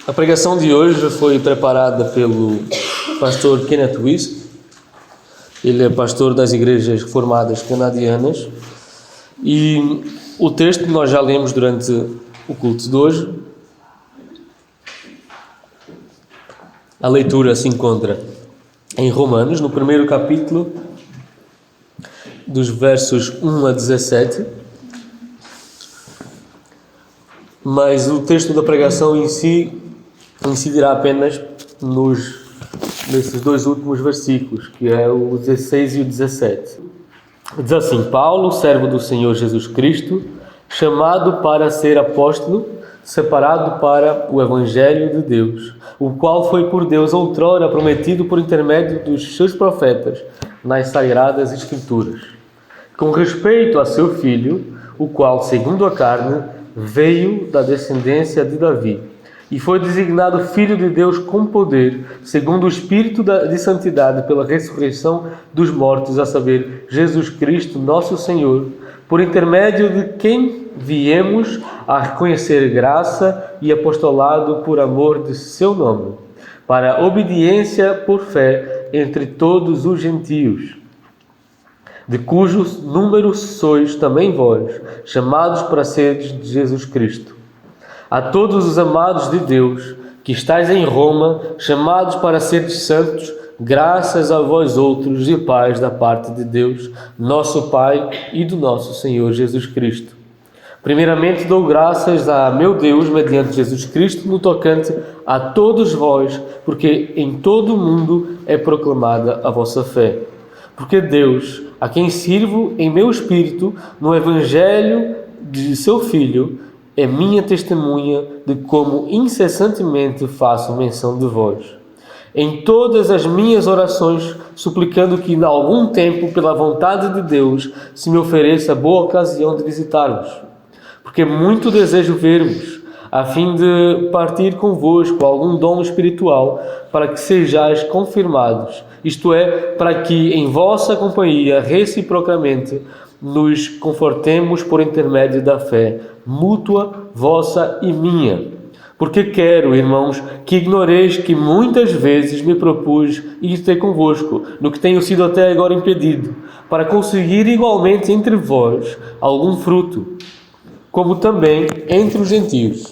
A pregação de hoje foi preparada pelo pastor Kenneth Wuest. Ele é pastor das igrejas reformadas canadianas. E o texto que nós já lemos durante o culto de hoje, a leitura se encontra em Romanos, no primeiro capítulo, dos versos 1 a 17. Mas o texto da pregação em si incidirá apenas nesses dois últimos versículos, que é o 16 e o 17. Diz assim: Paulo, servo do Senhor Jesus Cristo, chamado para ser apóstolo, separado para o Evangelho de Deus, o qual foi por Deus outrora prometido por intermédio dos seus profetas nas Sagradas Escrituras, com respeito a seu Filho, o qual, segundo a carne, veio da descendência de Davi, e foi designado Filho de Deus com poder, segundo o Espírito de santidade, pela ressurreição dos mortos, a saber, Jesus Cristo, nosso Senhor, por intermédio de quem viemos a reconhecer graça e apostolado por amor de seu nome, para a obediência por fé entre todos os gentios, de cujos número sois também vós, chamados para seres de Jesus Cristo. A todos os amados de Deus, que estáis em Roma, chamados para seres santos, graças a vós outros e paz da parte de Deus, nosso Pai e do nosso Senhor Jesus Cristo. Primeiramente dou graças a meu Deus, mediante Jesus Cristo, no tocante a todos vós, porque em todo o mundo é proclamada a vossa fé. Porque Deus, a quem sirvo em meu espírito, no Evangelho de seu Filho, é minha testemunha de como incessantemente faço menção de vós, em todas as minhas orações, suplicando que, em algum tempo, pela vontade de Deus, se me ofereça boa ocasião de visitar-vos, porque muito desejo ver-vos, a fim de partir convosco algum dom espiritual, para que sejais confirmados, isto é, para que em vossa companhia, reciprocamente, nos confortemos por intermédio da fé, mútua, vossa e minha. Porque quero, irmãos, que ignoreis que muitas vezes me propus ir ter convosco, no que tenho sido até agora impedido, para conseguir igualmente entre vós algum fruto, como também entre os gentios.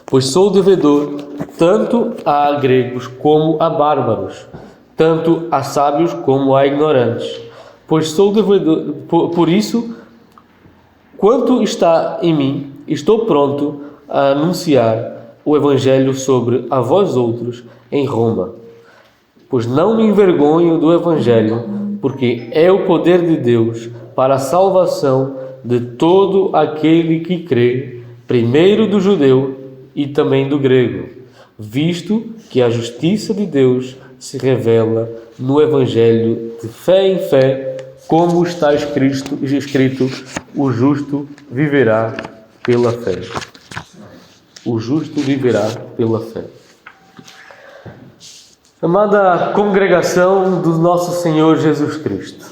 Pois sou devedor tanto a gregos como a bárbaros, tanto a sábios como a ignorantes. Pois sou devedor, por isso, quanto está em mim, estou pronto a anunciar o Evangelho sobre a vós outros em Roma. Pois não me envergonho do Evangelho, porque é o poder de Deus para a salvação de todo aquele que crê, primeiro do judeu e também do grego, visto que a justiça de Deus se revela no Evangelho de fé em fé, como está escrito, o justo viverá pela fé. O justo viverá pela fé. Amada congregação do nosso Senhor Jesus Cristo,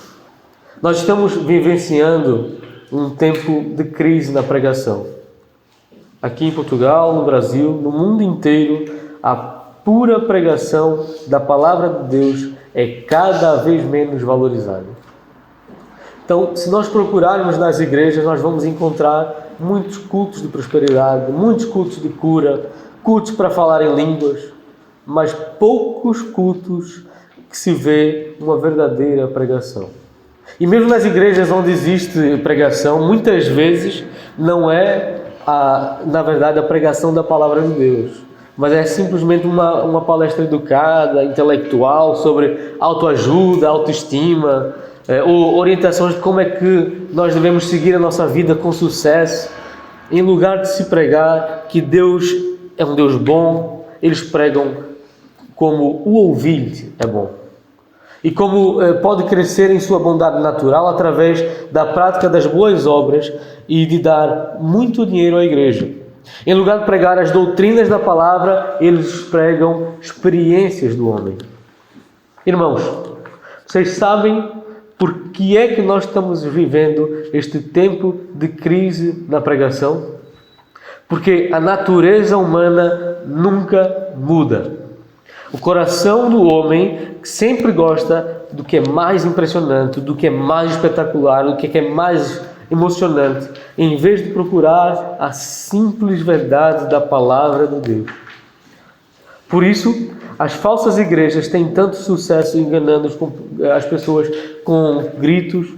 nós estamos vivenciando um tempo de crise na pregação. Aqui em Portugal, no Brasil, no mundo inteiro, a pura pregação da palavra de Deus é cada vez menos valorizada. Então, se nós procurarmos nas igrejas, nós vamos encontrar muitos cultos de prosperidade, muitos cultos de cura, cultos para falar em línguas, mas poucos cultos que se vê uma verdadeira pregação. E mesmo nas igrejas onde existe pregação, muitas vezes não é, na verdade, a pregação da palavra de Deus, mas é simplesmente uma palestra educada, intelectual, sobre autoajuda, autoestima, ou orientações de como é que nós devemos seguir a nossa vida com sucesso. Em lugar de se pregar que Deus é um Deus bom, eles pregam como o ouvinte é bom. E como pode crescer em sua bondade natural através da prática das boas obras e de dar muito dinheiro à igreja. Em lugar de pregar as doutrinas da palavra, eles pregam experiências do homem. Irmãos, vocês sabem por que é que nós estamos vivendo este tempo de crise na pregação? Porque a natureza humana nunca muda. O coração do homem sempre gosta do que é mais impressionante, do que é mais espetacular, do que é mais emocionante, em vez de procurar a simples verdade da palavra de Deus. Por isso, as falsas igrejas têm tanto sucesso enganando as pessoas com gritos,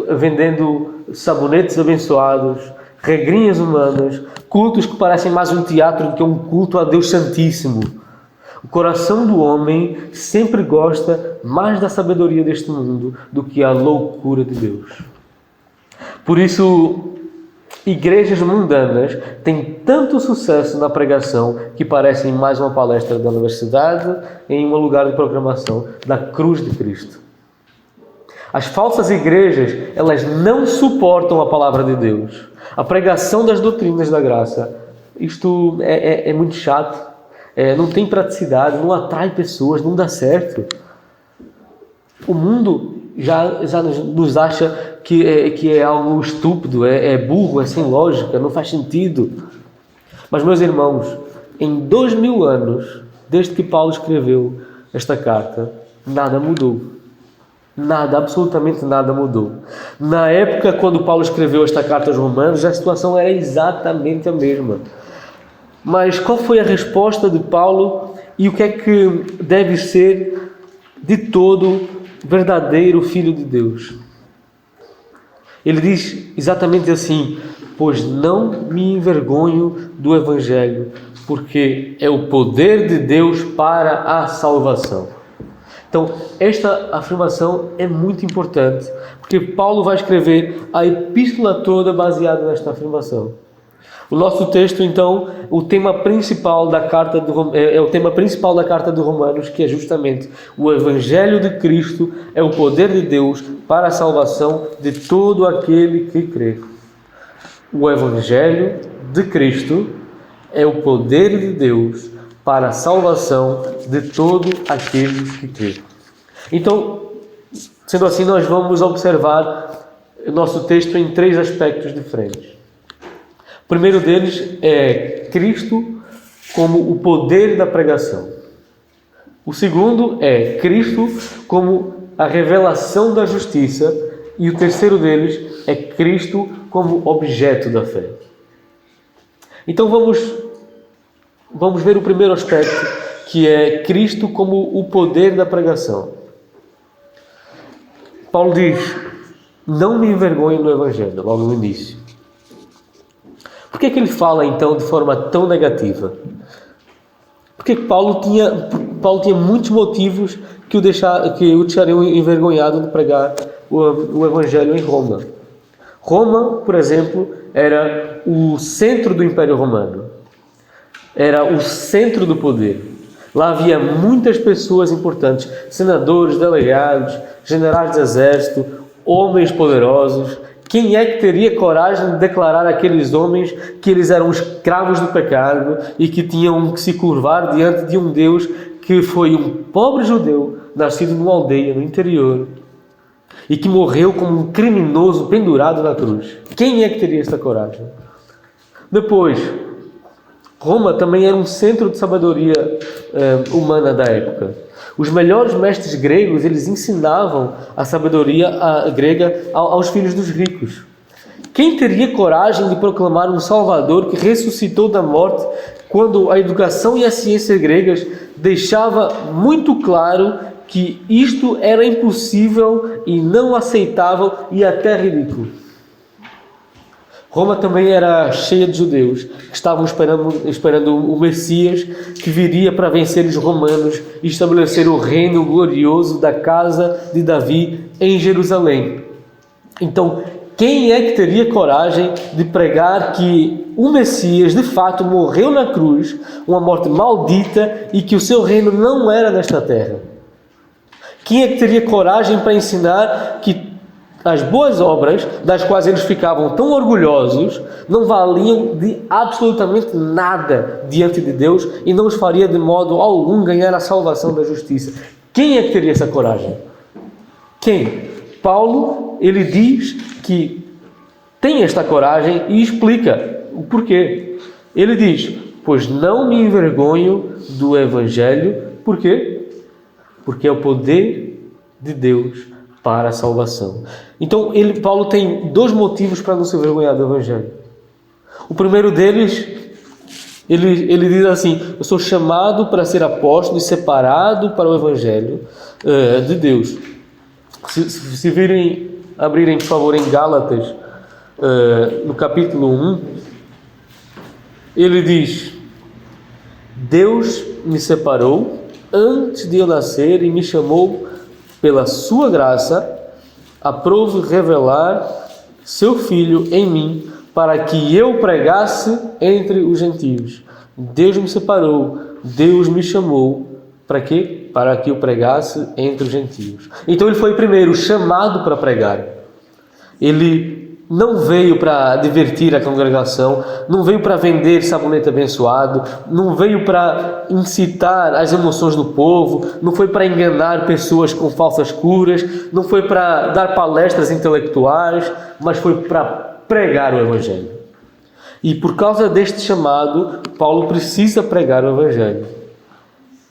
vendendo sabonetes abençoados, regrinhas humanas, cultos que parecem mais um teatro do que um culto a Deus Santíssimo. O coração do homem sempre gosta mais da sabedoria deste mundo do que a loucura de Deus. Por isso, igrejas mundanas têm tanto sucesso na pregação que parecem mais uma palestra da universidade em um lugar de proclamação da cruz de Cristo. As falsas igrejas, elas não suportam a palavra de Deus. A pregação das doutrinas da graça, isto é muito chato, não tem praticidade, não atrai pessoas, não dá certo. O mundo já nos acha que é algo estúpido, é burro, é sem lógica, não faz sentido. Mas, meus irmãos, em 2000 anos, desde que Paulo escreveu esta carta, nada mudou. Nada, absolutamente nada mudou. Na época, quando Paulo escreveu esta carta aos Romanos, a situação era exatamente a mesma. Mas qual foi a resposta de Paulo e o que é que deve ser de todo verdadeiro Filho de Deus? Ele diz exatamente assim: pois não me envergonho do Evangelho, porque é o poder de Deus para a salvação. Então, esta afirmação é muito importante, porque Paulo vai escrever a epístola toda baseada nesta afirmação. O nosso texto, então, o tema principal da carta é o tema principal da carta de Romanos, que é justamente o Evangelho de Cristo é o poder de Deus para a salvação de todo aquele que crê. O Evangelho de Cristo é o poder de Deus para a salvação de todo aquele que crê. Então, sendo assim, nós vamos observar o nosso texto em 3 aspectos diferentes. O primeiro deles é Cristo como o poder da pregação. O segundo é Cristo como a revelação da justiça. E o terceiro deles é Cristo como objeto da fé. Então vamos ver o primeiro aspecto, que é Cristo como o poder da pregação. Paulo diz: não me envergonhe do Evangelho, logo no início. Por que é que ele fala então de forma tão negativa? Porque Paulo tinha muitos motivos que o deixariam envergonhado de pregar o Evangelho em Roma. Roma, por exemplo, era o centro do Império Romano. Era o centro do poder. Lá havia muitas pessoas importantes, senadores, delegados, generais de exército, homens poderosos. Quem é que teria coragem de declarar àqueles homens que eles eram escravos do pecado e que tinham que se curvar diante de um Deus que foi um pobre judeu, nascido numa aldeia no interior e que morreu como um criminoso pendurado na cruz? Quem é que teria essa coragem? Depois, Roma também era um centro de sabedoria humana da época. Os melhores mestres gregos, eles ensinavam a sabedoria grega aos filhos dos ricos. Quem teria coragem de proclamar um Salvador que ressuscitou da morte, quando a educação e a ciência gregas deixava muito claro que isto era impossível e não aceitável e até ridículo? Roma também era cheia de judeus que estavam esperando o Messias, que viria para vencer os romanos e estabelecer o reino glorioso da casa de Davi em Jerusalém. Então, quem é que teria coragem de pregar que o Messias de fato morreu na cruz, uma morte maldita, e que o seu reino não era nesta terra? Quem é que teria coragem para ensinar que as boas obras, das quais eles ficavam tão orgulhosos, não valiam de absolutamente nada diante de Deus e não os faria de modo algum ganhar a salvação da justiça? Quem é que teria essa coragem? Quem? Paulo, ele diz que tem esta coragem e explica o porquê. Ele diz: pois não me envergonho do Evangelho. Por quê? Porque é o poder de Deus para a salvação. Então, Paulo tem dois motivos para não se envergonhar do Evangelho. O primeiro deles, ele diz assim: eu sou chamado para ser apóstolo e separado para o Evangelho de Deus. Se abrirem, por favor, em Gálatas, no capítulo 1, ele diz: Deus me separou antes de eu nascer e me chamou pela sua graça, aprove revelar seu Filho em mim, para que eu pregasse entre os gentios. Deus me separou, Deus me chamou, para quê? Para que eu pregasse entre os gentios. Então ele foi primeiro chamado para pregar. Ele não veio para divertir a congregação, não veio para vender sabonete abençoado, não veio para incitar as emoções do povo, não foi para enganar pessoas com falsas curas, não foi para dar palestras intelectuais, mas foi para pregar o Evangelho. E por causa deste chamado, Paulo precisa pregar o Evangelho.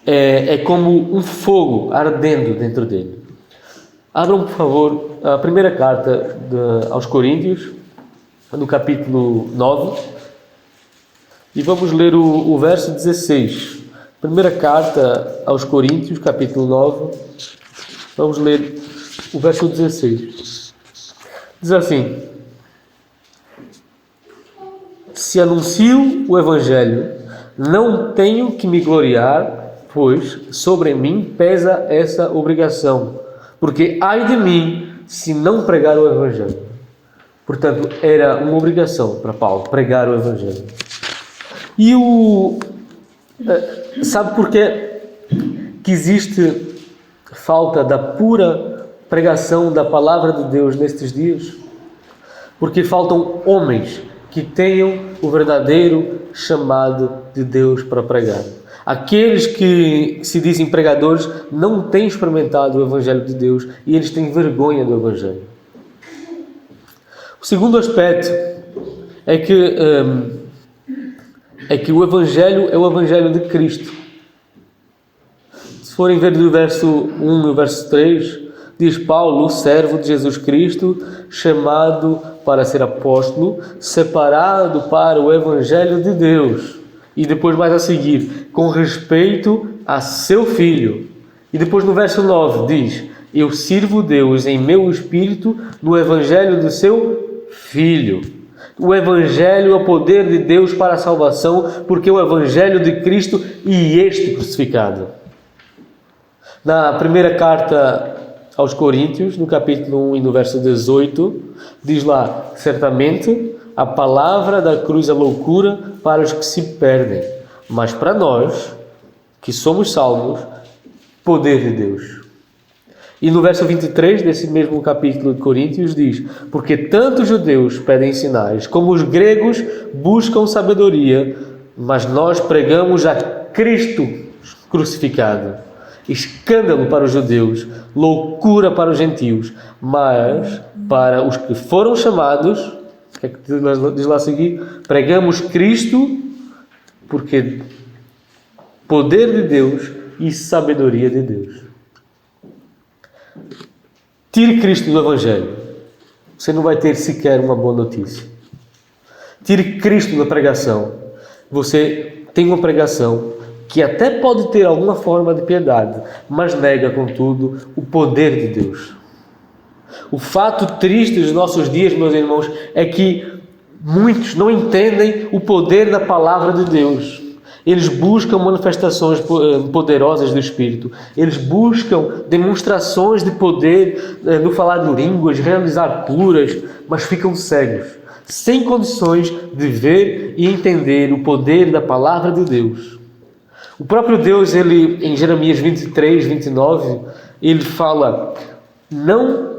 É como um fogo ardendo dentro dele. Abram, por favor, a primeira carta aos Coríntios, no capítulo 9, e vamos ler o verso 16. Primeira carta aos Coríntios, capítulo 9, vamos ler o verso 16. Diz assim: se anuncio o Evangelho, não tenho que me gloriar, pois sobre mim pesa essa obrigação. Porque ai de mim se não pregar o Evangelho. Portanto, era uma obrigação para Paulo pregar o Evangelho. E sabe porquê que existe falta da pura pregação da palavra de Deus nestes dias? Porque faltam homens que tenham o verdadeiro chamado de Deus para pregar. Aqueles que se dizem pregadores não têm experimentado o Evangelho de Deus e eles têm vergonha do Evangelho. O segundo aspecto é que o Evangelho é o Evangelho de Cristo. Se forem ver do verso 1 e o verso 3, diz Paulo, servo de Jesus Cristo, chamado para ser apóstolo, separado para o Evangelho de Deus. E depois mais a seguir, com respeito a seu Filho. E depois no verso 9 diz: eu sirvo Deus em meu espírito no Evangelho do seu Filho. O Evangelho é o poder de Deus para a salvação, porque é o Evangelho de Cristo e este crucificado. Na primeira carta aos Coríntios, no capítulo 1 e no verso 18, diz lá: certamente a palavra da cruz é loucura para os que se perdem, mas para nós, que somos salvos, poder de Deus. E no verso 23 desse mesmo capítulo de Coríntios diz: porque tanto os judeus pedem sinais, como os gregos buscam sabedoria, mas nós pregamos a Cristo crucificado. Escândalo para os judeus, loucura para os gentios, mas para os que foram chamados, o que é que diz lá a seguir? Pregamos Cristo, porque poder de Deus e sabedoria de Deus. Tire Cristo do Evangelho, você não vai ter sequer uma boa notícia. Tire Cristo da pregação, você tem uma pregação que até pode ter alguma forma de piedade, mas nega, contudo, o poder de Deus. O fato triste dos nossos dias, meus irmãos, é que muitos não entendem o poder da palavra de Deus. Eles buscam manifestações poderosas do Espírito. Eles buscam demonstrações de poder no falar de línguas, realizar curas, mas ficam cegos, sem condições de ver e entender o poder da palavra de Deus. O próprio Deus, ele, em Jeremias 23, 29, ele fala: não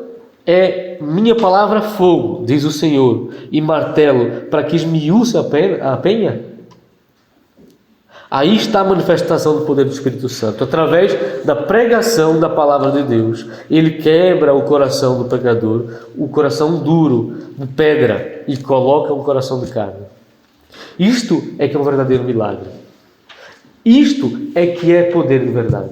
é minha palavra fogo, diz o Senhor, e martelo, para que esmiúce a penha? Aí está a manifestação do poder do Espírito Santo. Através da pregação da palavra de Deus, ele quebra o coração do pecador, o coração duro, de pedra, e coloca um coração de carne. Isto é que é um verdadeiro milagre. Isto é que é poder de verdade.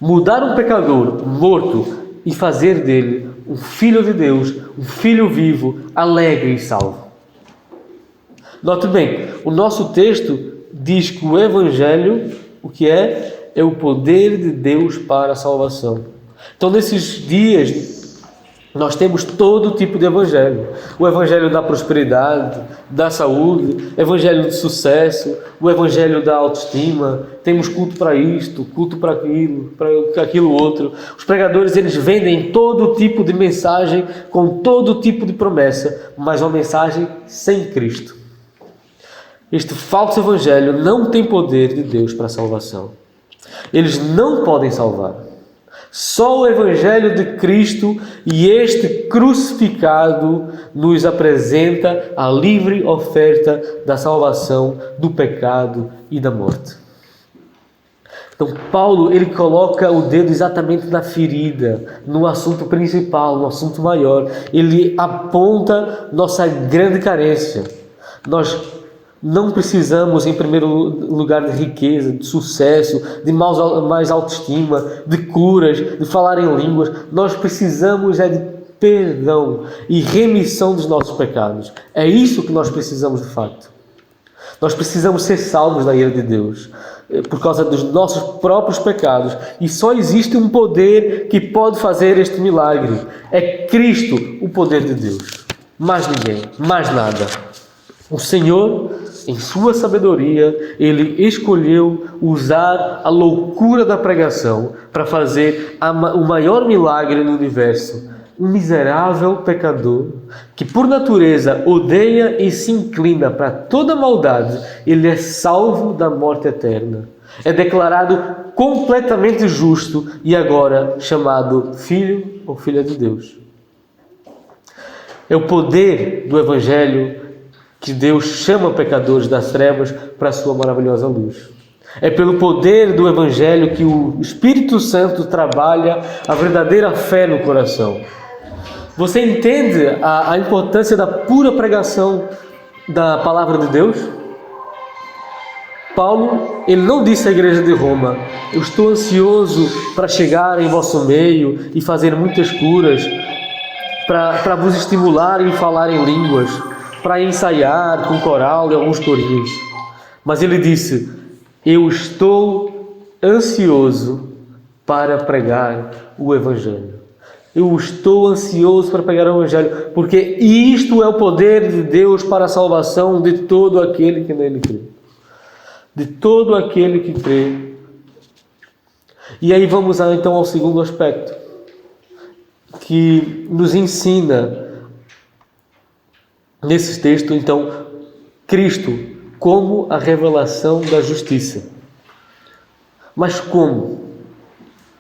Mudar um pecador morto e fazer dele um filho de Deus, um filho vivo, alegre e salvo. Note bem, o nosso texto diz que o Evangelho, o que é? É o poder de Deus para a salvação. Então, nesses dias, nós temos todo tipo de Evangelho. O Evangelho da prosperidade, da saúde, Evangelho de sucesso, o Evangelho da autoestima. Temos culto para isto, culto para aquilo outro. Os pregadores, eles vendem todo tipo de mensagem, com todo tipo de promessa, mas uma mensagem sem Cristo. Este falso Evangelho não tem poder de Deus para a salvação. Eles não podem salvar. Só o Evangelho de Cristo e este crucificado nos apresenta a livre oferta da salvação do pecado e da morte. Então Paulo, ele coloca o dedo exatamente na ferida, no assunto principal, no assunto maior. Ele aponta nossa grande carência. Nós não precisamos, em primeiro lugar, de riqueza, de sucesso, de mais autoestima, de curas, de falar em línguas. Nós precisamos de perdão e remissão dos nossos pecados. É isso que nós precisamos de fato. Nós precisamos ser salvos da ira de Deus por causa dos nossos próprios pecados. E só existe um poder que pode fazer este milagre. É Cristo, o poder de Deus. Mais ninguém, mais nada. O Senhor, em sua sabedoria, Ele escolheu usar a loucura da pregação para fazer o maior milagre no universo. Um miserável pecador que por natureza odeia e se inclina para toda maldade, ele é salvo da morte eterna. É declarado completamente justo e agora chamado filho ou filha de Deus. É o poder do Evangelho que Deus chama pecadores das trevas para a sua maravilhosa luz. É pelo poder do Evangelho que o Espírito Santo trabalha a verdadeira fé no coração. Você entende a importância da pura pregação da palavra de Deus? Paulo, ele não disse à igreja de Roma: eu estou ansioso para chegar em vosso meio e fazer muitas curas, para vos estimular em falar em línguas, para ensaiar com coral e alguns corinhos. Mas ele disse: eu estou ansioso para pregar o Evangelho. Eu estou ansioso para pregar o Evangelho, porque isto é o poder de Deus para a salvação de todo aquele que nele crê. De todo aquele que crê. E aí vamos então ao segundo aspecto, que nos ensina nesse texto, então, Cristo como a revelação da justiça. Mas como?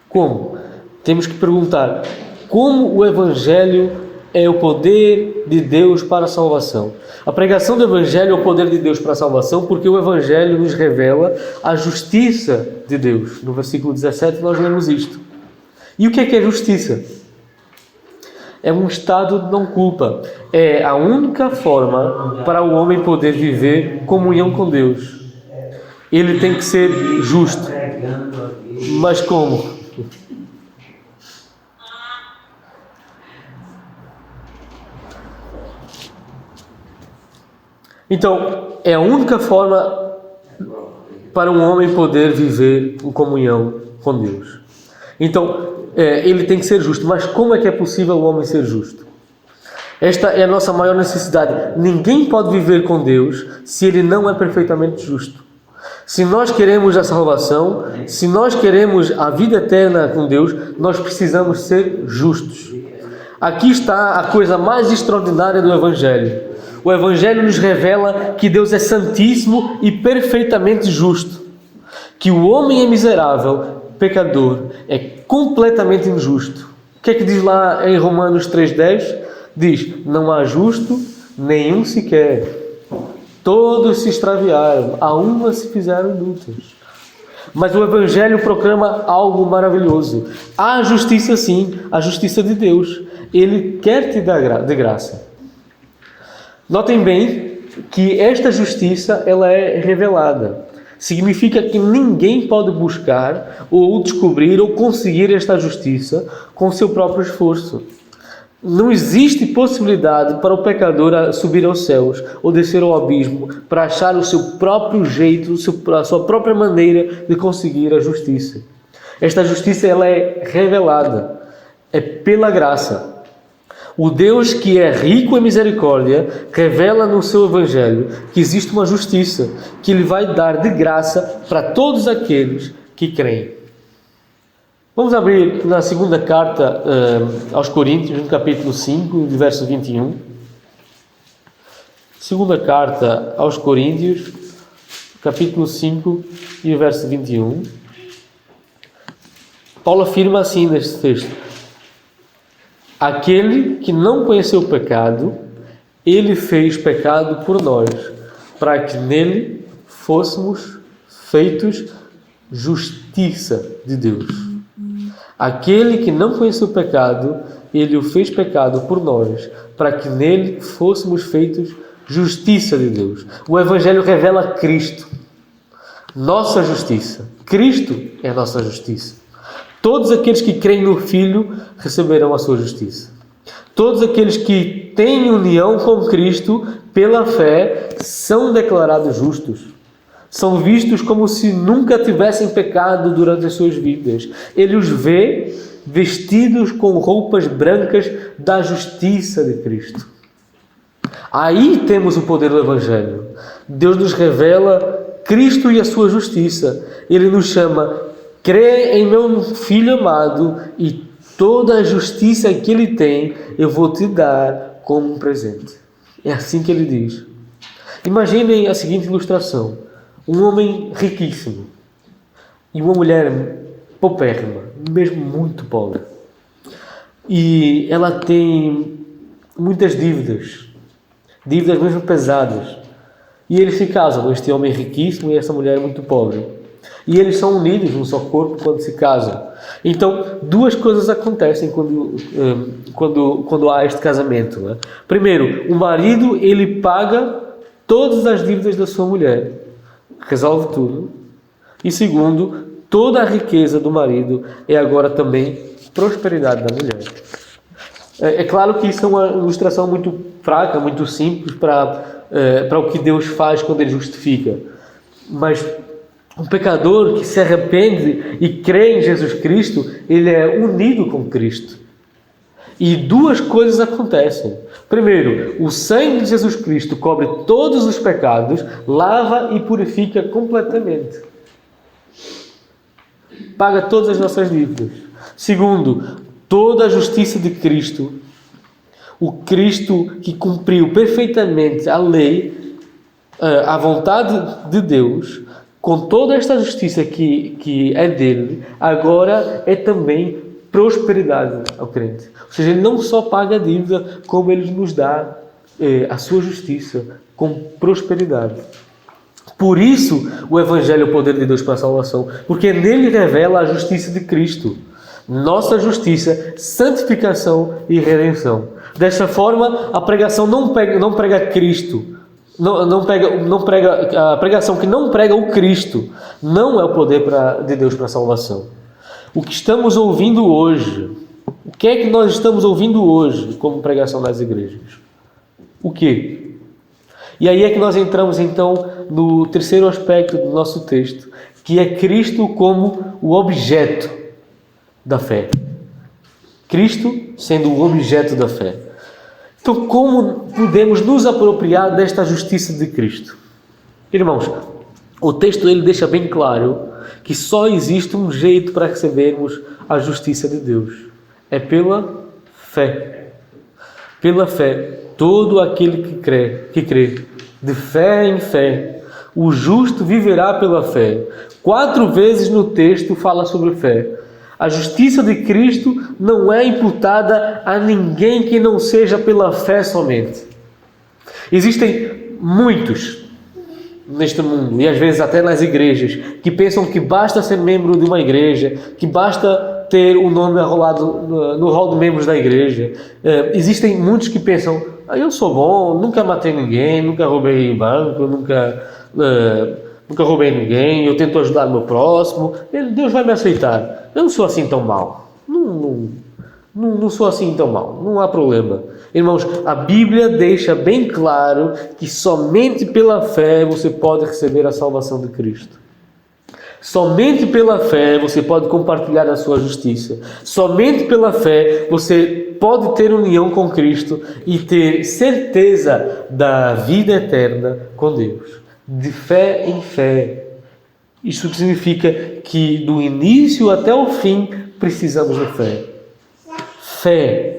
Como? Temos que perguntar: como o Evangelho é o poder de Deus para a salvação? A pregação do Evangelho é o poder de Deus para a salvação, porque o Evangelho nos revela a justiça de Deus. No versículo 17 nós lemos isto. E o que é justiça? É um estado de não culpa. É a única forma para o homem poder viver comunhão com Deus. Ele tem que ser justo. Mas como? Então, é a única forma para um homem poder viver em comunhão com Deus. Então, ele tem que ser justo. Mas como é que é possível o homem ser justo? Esta é a nossa maior necessidade. Ninguém pode viver com Deus se ele não é perfeitamente justo. Se nós queremos a salvação, se nós queremos a vida eterna com Deus, nós precisamos ser justos. Aqui está a coisa mais extraordinária do Evangelho. O Evangelho nos revela que Deus é santíssimo e perfeitamente justo. Que o homem é miserável, pecador, é completamente injusto. O que é que diz lá em Romanos 3,10? Diz: não há justo, nenhum sequer. Todos se extraviaram, a uma se fizeram inúteis. Mas o Evangelho proclama algo maravilhoso. Há justiça sim, a justiça de Deus. Ele quer te dar de graça. Notem bem que esta justiça ela é revelada. Significa que ninguém pode buscar ou descobrir ou conseguir esta justiça com seu próprio esforço. Não existe possibilidade para o pecador subir aos céus ou descer ao abismo para achar o seu próprio jeito, a sua própria maneira de conseguir a justiça. Esta justiça ela é revelada, é pela graça. O Deus que é rico em misericórdia revela no seu Evangelho que existe uma justiça que Ele vai dar de graça para todos aqueles que creem. Vamos abrir na segunda carta aos Coríntios, no capítulo 5, verso 21. Segunda carta aos Coríntios, capítulo 5 e verso 21. Paulo afirma assim neste texto: aquele que não conheceu o pecado, ele fez pecado por nós, para que nele fôssemos feitos justiça de Deus. Aquele que não conheceu o pecado, ele o fez pecado por nós, para que nele fôssemos feitos justiça de Deus. O Evangelho revela Cristo, nossa justiça. Cristo é a nossa justiça. Todos aqueles que creem no Filho receberão a sua justiça. Todos aqueles que têm união com Cristo pela fé são declarados justos. São vistos como se nunca tivessem pecado durante as suas vidas. Ele os vê vestidos com roupas brancas da justiça de Cristo. Aí temos o poder do Evangelho. Deus nos revela Cristo e a sua justiça. Ele nos chama: crê em meu Filho amado e toda a justiça que Ele tem eu vou te dar como um presente. É assim que Ele diz. Imaginem a seguinte ilustração: um homem riquíssimo e uma mulher paupérrima, mesmo muito pobre. E ela tem muitas dívidas mesmo pesadas. E eles se casam, este homem riquíssimo e essa mulher muito pobre. E eles são unidos num só corpo quando se casam. Então, duas coisas acontecem quando há este casamento, né? Primeiro, o marido ele paga todas as dívidas da sua mulher, resolve tudo. E segundo, toda a riqueza do marido é agora também prosperidade da mulher. É claro que isso é uma ilustração muito fraca, muito simples para o que Deus faz quando Ele justifica. Mas um pecador que se arrepende e crê em Jesus Cristo, ele é unido com Cristo. E duas coisas acontecem. Primeiro, o sangue de Jesus Cristo cobre todos os pecados, lava e purifica completamente. Paga todas as nossas dívidas. Segundo, toda a justiça de Cristo, o Cristo que cumpriu perfeitamente a lei, a vontade de Deus, com toda esta justiça que é dele, agora é também prosperidade ao crente. Ou seja, ele não só paga a dívida, como ele nos dá a sua justiça com prosperidade. Por isso, o Evangelho é o poder de Deus para a salvação, porque nele revela a justiça de Cristo, nossa justiça, santificação e redenção. Desta forma, a pregação não prega Cristo, a pregação que não prega o Cristo não é o poder de Deus para a salvação. O que estamos ouvindo hoje, o que é que nós estamos ouvindo hoje como pregação nas igrejas? O quê? E aí é que nós entramos então no terceiro aspecto do nosso texto, que é Cristo como o objeto da fé. Cristo sendo o objeto da fé. Então, como podemos nos apropriar desta justiça de Cristo? Irmãos, o texto ele deixa bem claro que só existe um jeito para recebermos a justiça de Deus. É pela fé. Pela fé. Todo aquele que crê, de fé em fé, o justo viverá pela fé. 4 vezes no texto fala sobre fé. A justiça de Cristo não é imputada a ninguém que não seja pela fé somente. Existem muitos neste mundo, e às vezes até nas igrejas, que pensam que basta ser membro de uma igreja, que basta ter o nome arrolado no rol de membros da igreja. Existem muitos que pensam, eu sou bom, nunca matei ninguém, nunca roubei banco, nunca roubei ninguém, eu tento ajudar o meu próximo, Deus vai me aceitar. Eu não sou assim tão mau. Não sou assim tão mau, não há problema. Irmãos, a Bíblia deixa bem claro que somente pela fé você pode receber a salvação de Cristo. Somente pela fé você pode compartilhar a sua justiça. Somente pela fé você pode ter união com Cristo e ter certeza da vida eterna com Deus. De fé em fé. Isso significa que do início até o fim precisamos de fé. Fé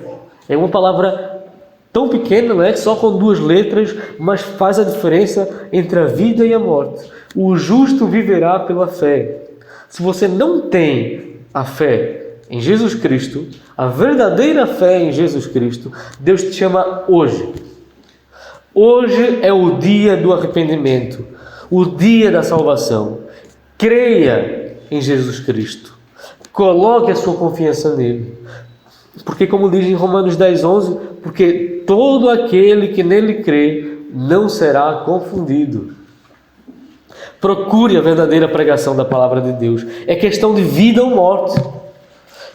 é uma palavra tão pequena, não é? Só com 2 letras, mas faz a diferença entre a vida e a morte. O justo viverá pela fé. Se você não tem a fé em Jesus Cristo, a verdadeira fé em Jesus Cristo, Deus te chama hoje. Hoje é o dia do arrependimento, o dia da salvação. Creia em Jesus Cristo. Coloque a sua confiança nele. Porque, como diz em Romanos 10:11, porque todo aquele que nele crê não será confundido. Procure a verdadeira pregação da palavra de Deus. É questão de vida ou morte.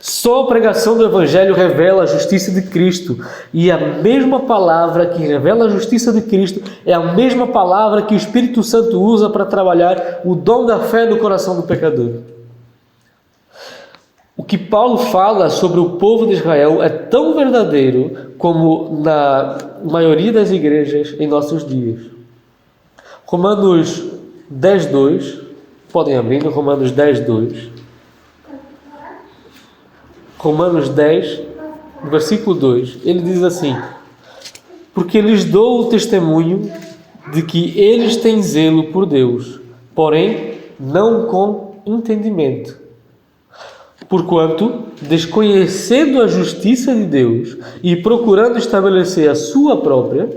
Só a pregação do Evangelho revela a justiça de Cristo. E a mesma palavra que revela a justiça de Cristo é a mesma palavra que o Espírito Santo usa para trabalhar o dom da fé no coração do pecador. O que Paulo fala sobre o povo de Israel é tão verdadeiro como na maioria das igrejas em nossos dias. Romanos 10:2, podem abrir no Romanos 10:2. Romanos 10, versículo 2, ele diz assim: porque lhes dou o testemunho de que eles têm zelo por Deus, porém não com entendimento. Porquanto, desconhecendo a justiça de Deus e procurando estabelecer a sua própria,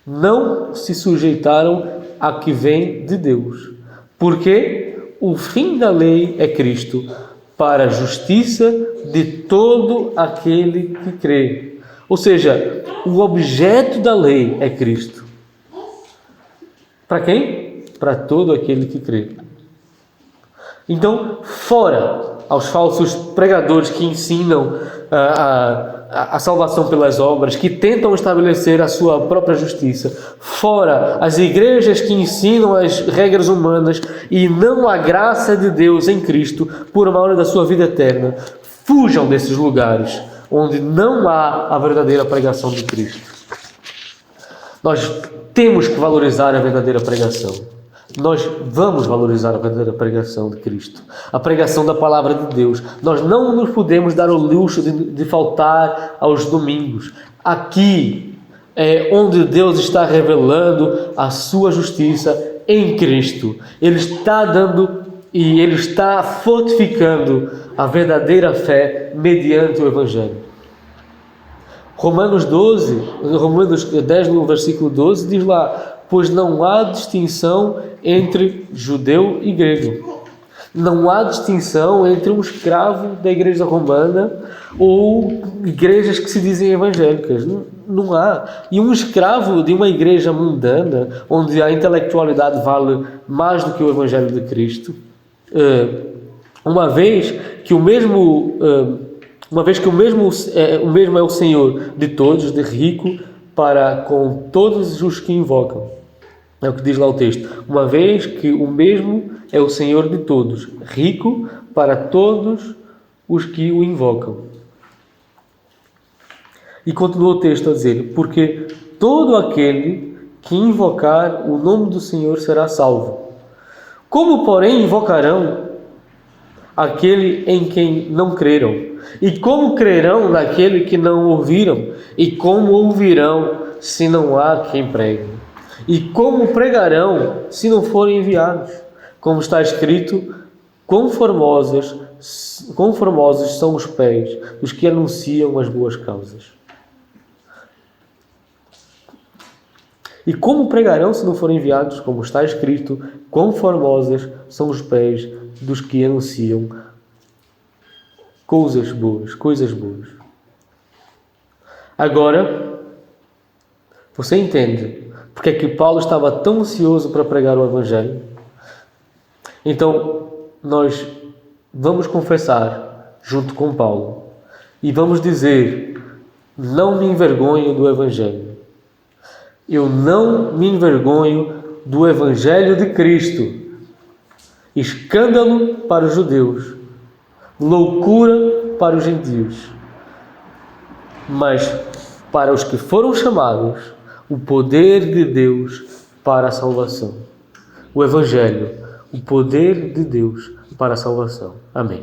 não se sujeitaram a que vem de Deus. Porque o fim da lei é Cristo, para a justiça de todo aquele que crê. Ou seja, o objeto da lei é Cristo. Para quem? Para todo aquele que crê. Então, fora aos falsos pregadores que ensinam a salvação pelas obras, que tentam estabelecer a sua própria justiça, fora as igrejas que ensinam as regras humanas e não a graça de Deus em Cristo por uma hora da sua vida eterna, fujam desses lugares onde não há a verdadeira pregação de Cristo. Nós temos que valorizar a verdadeira pregação. Nós vamos valorizar a verdadeira pregação de Cristo, a pregação da palavra de Deus. Nós não nos podemos dar o luxo de faltar aos domingos. Aqui é onde Deus está revelando a sua justiça em Cristo. Ele está dando e Ele está fortificando a verdadeira fé mediante o Evangelho. Romanos 10, no versículo 12, diz lá: pois não há distinção entre judeu e grego. Não há distinção entre um escravo da igreja romana ou igrejas que se dizem evangélicas. Não há. E um escravo de uma igreja mundana, onde a intelectualidade vale mais do que o evangelho de Cristo, uma vez que o mesmo é o Senhor de todos, de rico para com todos os que invocam. É o que diz lá o texto. Uma vez que o mesmo é o Senhor de todos, rico para todos os que o invocam. E continua o texto a dizer: porque todo aquele que invocar o nome do Senhor será salvo. Como, porém, invocarão aquele em quem não creram? E como crerão naquele que não ouviram? E como ouvirão se não há quem pregue? E como pregarão se não forem enviados? Como está escrito: quão formosos são os pés dos que anunciam as boas causas. E como pregarão se não forem enviados? Como está escrito: quão formosos são os pés dos que anunciam coisas boas. Agora, Você entende porque é que Paulo estava tão ansioso para pregar o Evangelho? Então, nós vamos confessar junto com Paulo e vamos dizer: não me envergonho do Evangelho. Eu não me envergonho do Evangelho de Cristo. Escândalo para os judeus, loucura para os gentios. Mas para os que foram chamados, o poder de Deus para a salvação. O Evangelho, o poder de Deus para a salvação. Amém.